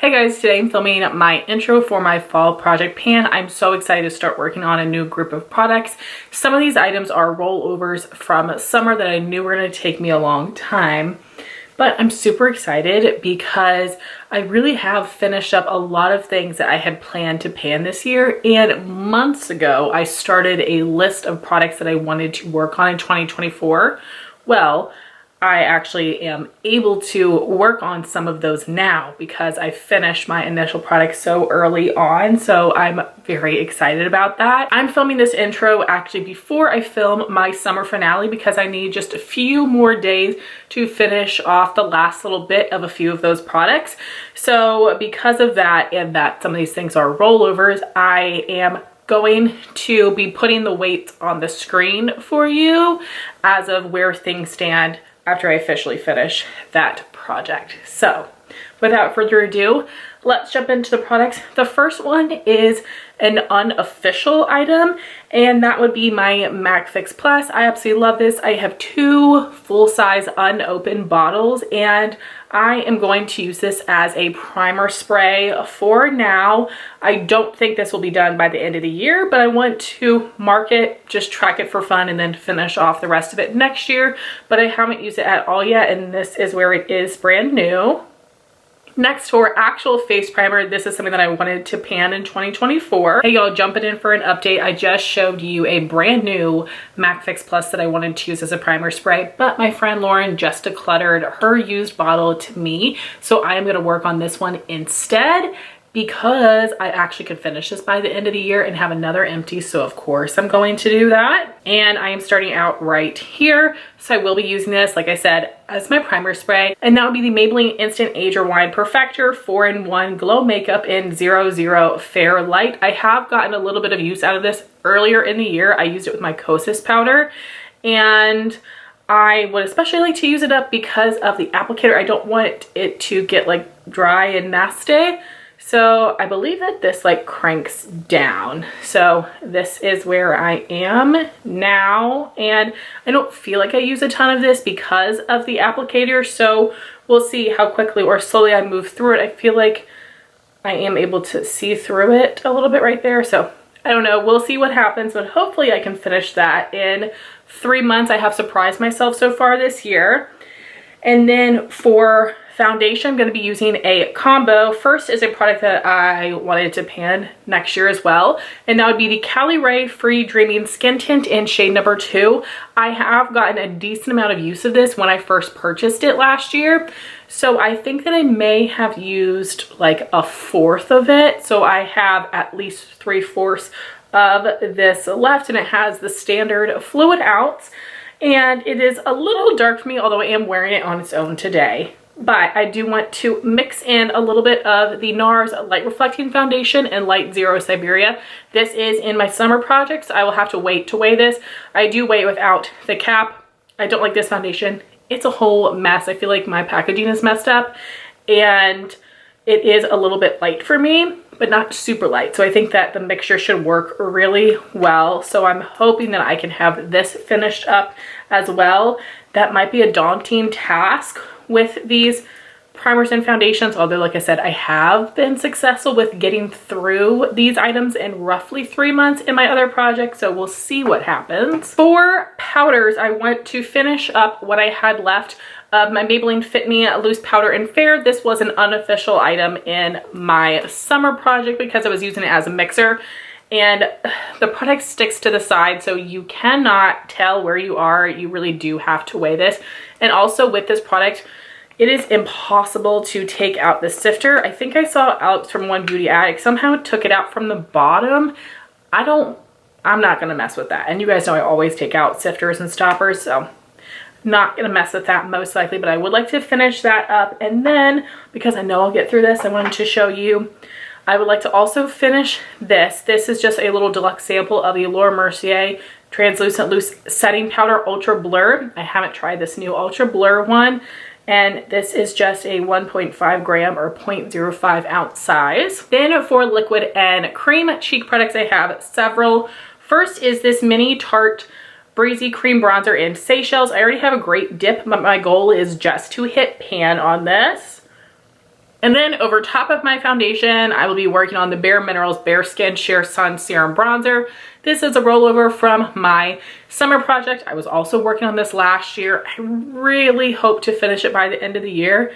Hey guys, today I'm filming my intro for my fall project pan. I'm so excited to start working on a new group of products. Some of these items are rollovers from summer that I knew were going to take me a long time. But I'm super excited because I really have finished up a lot of things that I had planned to pan this year. And months ago, I started a list of products that I wanted to work on in 2024. Well, I actually am able to work on some of those now because I finished my initial product so early on. So I'm very excited about that. I'm filming this intro actually before I film my summer finale because I need just a few more days to finish off the last little bit of a few of those products. So because of that, and that some of these things are rollovers, I am going to be putting the weights on the screen for you as of where things stand after I officially finish that project. So without further ado, let's jump into the products. The first one is an unofficial item, and that would be my MAC Fix Plus. I absolutely love this. I have two full-size unopened bottles, and I am going to use this as a primer spray for now. I don't think this will be done by the end of the year, but I want to mark it, just track it for fun, and then finish off the rest of it next year. But I haven't used it at all yet, and this is where it is brand new. Next, for actual face primer, this is something that I wanted to pan in 2024. Hey y'all, jumping in for an update. I just showed you a brand new MAC Fix Plus that I wanted to use as a primer spray, but my friend Lauren just decluttered her used bottle to me. So I am gonna work on this one instead, because I actually could finish this by the end of the year and have another empty. So of course I'm going to do that. And I am starting out right here. So I will be using this, like I said, as my primer spray. And that would be the Maybelline Instant Age Rewind Perfector 4-in-1 Glow Makeup in 00 Fair Light. I have gotten a little bit of use out of this earlier in the year. I used it with my Kosas powder, and I would especially like to use it up because of the applicator. I don't want it to get like dry and nasty. So I believe that this like cranks down. So this is where I am now, and I don't feel like I use a ton of this because of the applicator. So we'll see how quickly or slowly I move through it. I feel like I am able to see through it a little bit right there. So I don't know, we'll see what happens, but hopefully I can finish that in 3 months. I have surprised myself so far this year. And then for foundation, I'm going to be using a combo. First is a product that I wanted to pan next year as well, and that would be the Caliray Free Dreaming Skin Tint in shade number 2. I have gotten a decent amount of use of this when I first purchased it last year, so I think that I may have used like a fourth of it. So I have at least 3/4 of this left, and it has the standard fluid outs, and it is a little dark for me, although I am wearing it on its own today. But I do want to mix in a little bit of the NARS Light Reflecting Foundation in Light Zero Siberia. This is in my summer project, so I will have to wait to weigh this. I do weigh it without the cap. I don't like this foundation. It's a whole mess. I feel like my packaging is messed up, and it is a little bit light for me, but not super light. So I think that the mixture should work really well. So I'm hoping that I can have this finished up as well. That might be a daunting task with these primers and foundations, although like I said, I have been successful with getting through these items in roughly 3 months in my other projects, so we'll see what happens. For powders, I want to finish up what I had left of my Maybelline Fit Me Loose Powder in Fair. This was an unofficial item in my summer project because I was using it as a mixer, and the product sticks to the side, so you cannot tell where you are. You really do have to weigh this. And also with this product, it is impossible to take out the sifter. I think I saw Alex from One Beauty Addict somehow took it out from the bottom. I'm not gonna mess with that. And you guys know I always take out sifters and stoppers, so not gonna mess with that most likely, but I would like to finish that up. And then, because I know I'll get through this, I wanted to show you, I would like to also finish this. This is just a little deluxe sample of the Mercier Translucent Loose Setting Powder Ultra Blur. I haven't tried this new Ultra Blur one, and this is just a 1.5 gram or 0.05 ounce size. Then for liquid and cream cheek products, I have several. First is this mini Tarte Breezy Cream Bronzer in Seychelles. I already have a great dip, but my goal is just to hit pan on this. And then over top of my foundation, I will be working on the Bare Minerals Bare Skin Sheer Sun Serum Bronzer. This is a rollover from my summer project. I was also working on this last year. I really hope to finish it by the end of the year.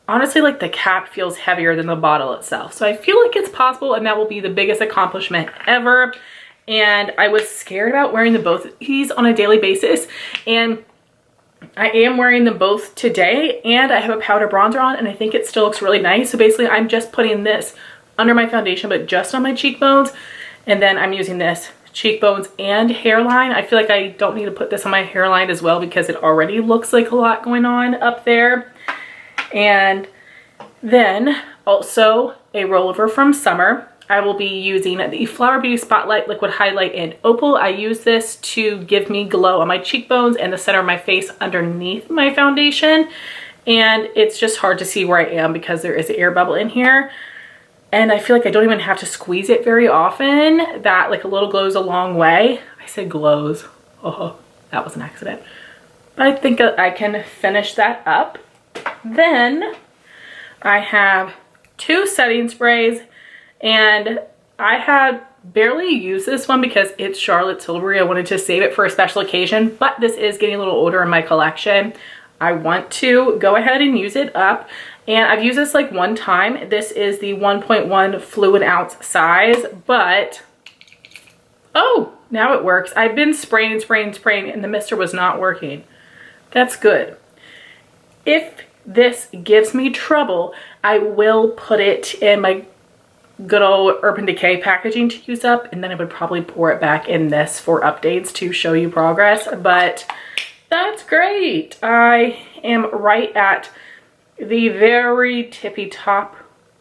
Honestly, like the cap feels heavier than the bottle itself. So I feel like it's possible, and that will be the biggest accomplishment ever. And I was scared about wearing both of these on a daily basis. And I am wearing them both today, and I have a powder bronzer on, and I think it still looks really nice. So basically I'm just putting this under my foundation, but just on my cheekbones. And then I'm using this cheekbones and hairline. I feel like I don't need to put this on my hairline as well because it already looks like a lot going on up there. And then also a rollover from summer. I will be using the Flower Beauty Spotlight Liquid Highlight in Opal. I use this to give me glow on my cheekbones and the center of my face underneath my foundation. And it's just hard to see where I am because there is an air bubble in here. And I feel like I don't even have to squeeze it very often. That like a little goes a long way. I said glows. Oh, that was an accident. But I think I can finish that up. Then I have 2 setting sprays. And I had barely used this one because it's Charlotte Tilbury. I wanted to save it for a special occasion, but this is getting a little older in my collection. I want to go ahead and use it up. And I've used this like one time. This is the 1.1 fluid ounce size, but oh, now it works. I've been spraying and the mister was not working. That's good. If this gives me trouble, I will put it in my good old Urban Decay packaging to use up, and then I would probably pour it back in this for updates to show you progress. But that's great. I am right at the very tippy top,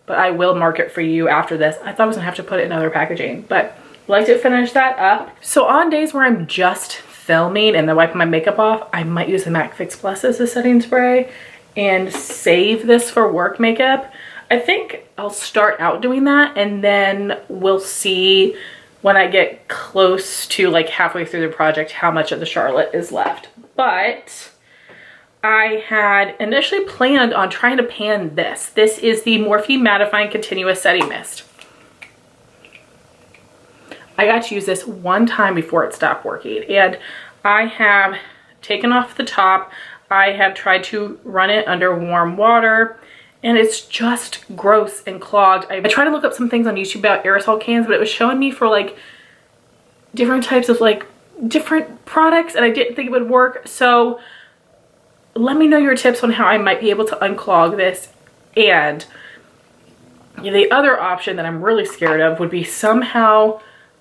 but I will mark it for you after this. I thought I was gonna have to put it in other packaging, but I'd like to finish that up. So on days where I'm just filming and then wiping my makeup off, I might use the MAC Fix Plus as a setting spray and save this for work makeup. I think I'll start out doing that, and then we'll see when I get close to like halfway through the project how much of the Charlotte is left. But I had initially planned on trying to pan this. This is the Morphe Mattifying Continuous Setting Mist. I got to use this one time before it stopped working, and I have taken off the top. I have tried to run it under warm water, and it's just gross and clogged. I tried to look up some things on YouTube about aerosol cans, but it was showing me for like different types of like different products, and I didn't think it would work. So let me know your tips on how I might be able to unclog this. And the other option that I'm really scared of would be somehow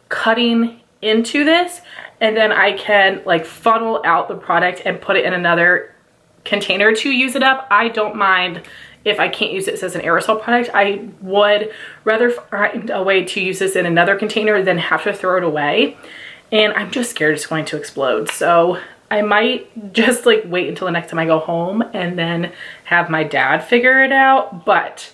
cutting into this, and then I can like funnel out the product and put it in another container to use it up. I don't mind if I can't use this as an aerosol product. I would rather find a way to use this in another container than have to throw it away. And I'm just scared it's going to explode. So I might just like wait until the next time I go home and then have my dad figure it out. But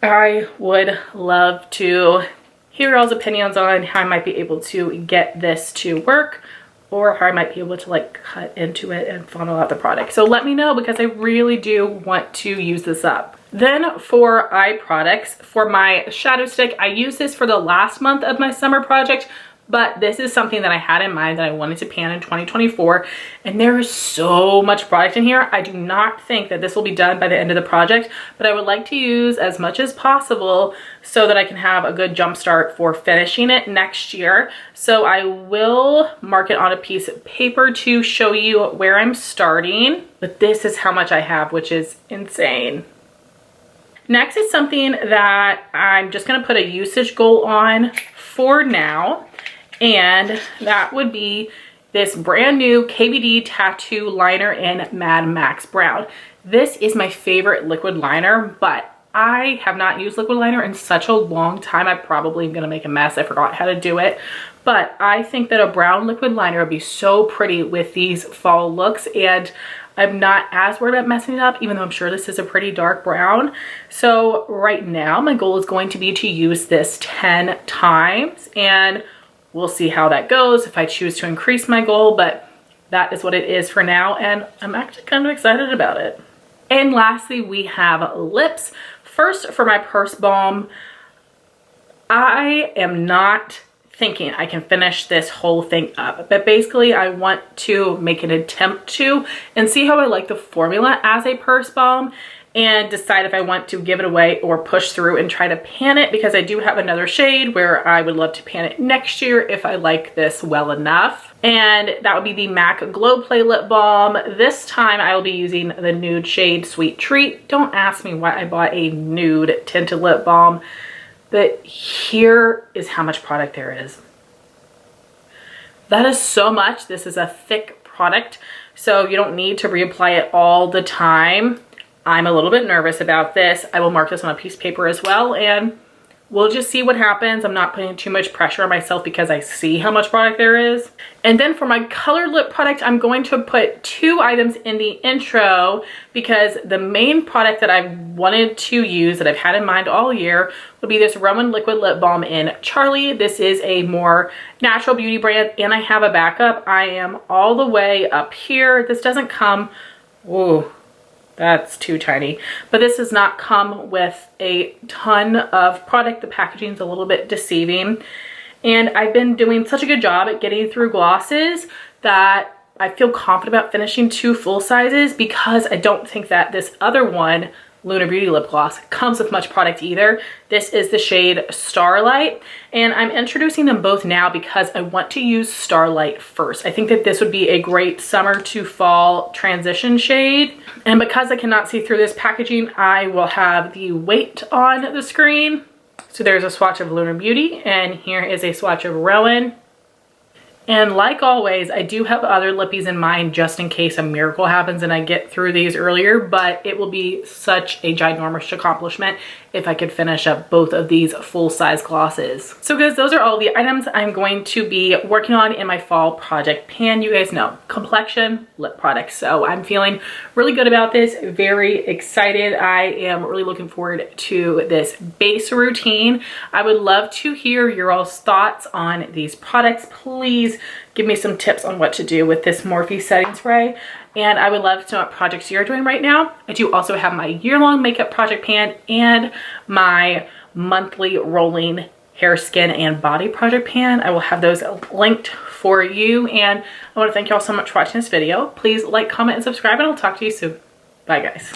I would love to hear y'all's opinions on how I might be able to get this to work, or how I might be able to like cut into it and funnel out the product. So let me know, because I really do want to use this up. Then for eye products, for my shadow stick, I used this for the last month of my summer project, but this is something that I had in mind that I wanted to pan in 2024, and there is so much product in here. I do not think that this will be done by the end of the project, but I would like to use as much as possible so that I can have a good jump start for finishing it next year. So I will mark it on a piece of paper to show you where I'm starting, but this is how much I have, which is insane. Next is something that I'm just gonna put a usage goal on for now, and that would be this brand new KVD Tattoo Liner in Mad Max Brown. This is my favorite liquid liner, but I have not used liquid liner in such a long time. I probably am gonna make a mess. I forgot how to do it. But I think that a brown liquid liner would be so pretty with these fall looks, and I'm not as worried about messing it up, even though I'm sure this is a pretty dark brown. So right now, my goal is going to be to use this 10 times, and we'll see how that goes if I choose to increase my goal, but that is what it is for now, and I'm actually kind of excited about it. And lastly, we have lips. First, for my purse balm, I am not thinking I can finish this whole thing up, but basically I want to make an attempt to and see how I like the formula as a purse balm and decide if I want to give it away or push through and try to pan it, because I do have another shade where I would love to pan it next year if I like this well enough. And that would be the MAC Glow Play Lip Balm. This time I will be using the nude shade Sweet Treat. Don't ask me why I bought a nude tinted lip balm, but here is how much product there is. That is so much. This is a thick product, so you don't need to reapply it all the time. I'm a little bit nervous about this. I will mark this on a piece of paper as well, and we'll just see what happens. I'm not putting too much pressure on myself because I see how much product there is. And then for my colored lip product, I'm going to put 2 items in the intro, because the main product that I wanted to use, that I've had in mind all year, would be this Roen Liquid Lip Balm in Charlie. This is a more natural beauty brand, and I have a backup. I am all the way up here. This doesn't come, ooh, that's too tiny, but this does not come with a ton of product. The packaging is a little bit deceiving, and I've been doing such a good job at getting through glosses that I feel confident about finishing 2 full sizes, because I don't think that this other one, Lunar Beauty Lip Gloss, comes with much product either. This is the shade Starlight, and I'm introducing them both now because I want to use Starlight first. I think that this would be a great summer to fall transition shade, and because I cannot see through this packaging, I will have the weight on the screen. So there's a swatch of Lunar Beauty, and here is a swatch of Roen. And like always, I do have other lippies in mind just in case a miracle happens and I get through these earlier, but it will be such a ginormous accomplishment if I could finish up both of these full-size glosses. So guys, those are all the items I'm going to be working on in my fall project pan. You guys know, complexion, lip products. So I'm feeling really good about this, very excited. I am really looking forward to this base routine. I would love to hear your all's thoughts on these products. Please give me some tips on what to do with this Morphe setting spray. And I would love to know what projects you're doing right now. I do also have my year-long makeup project pan and my monthly rolling hair, skin, and body project pan. I will have those linked for you. And I want to thank you all so much for watching this video. Please like, comment, and subscribe, and I'll talk to you soon. Bye, guys.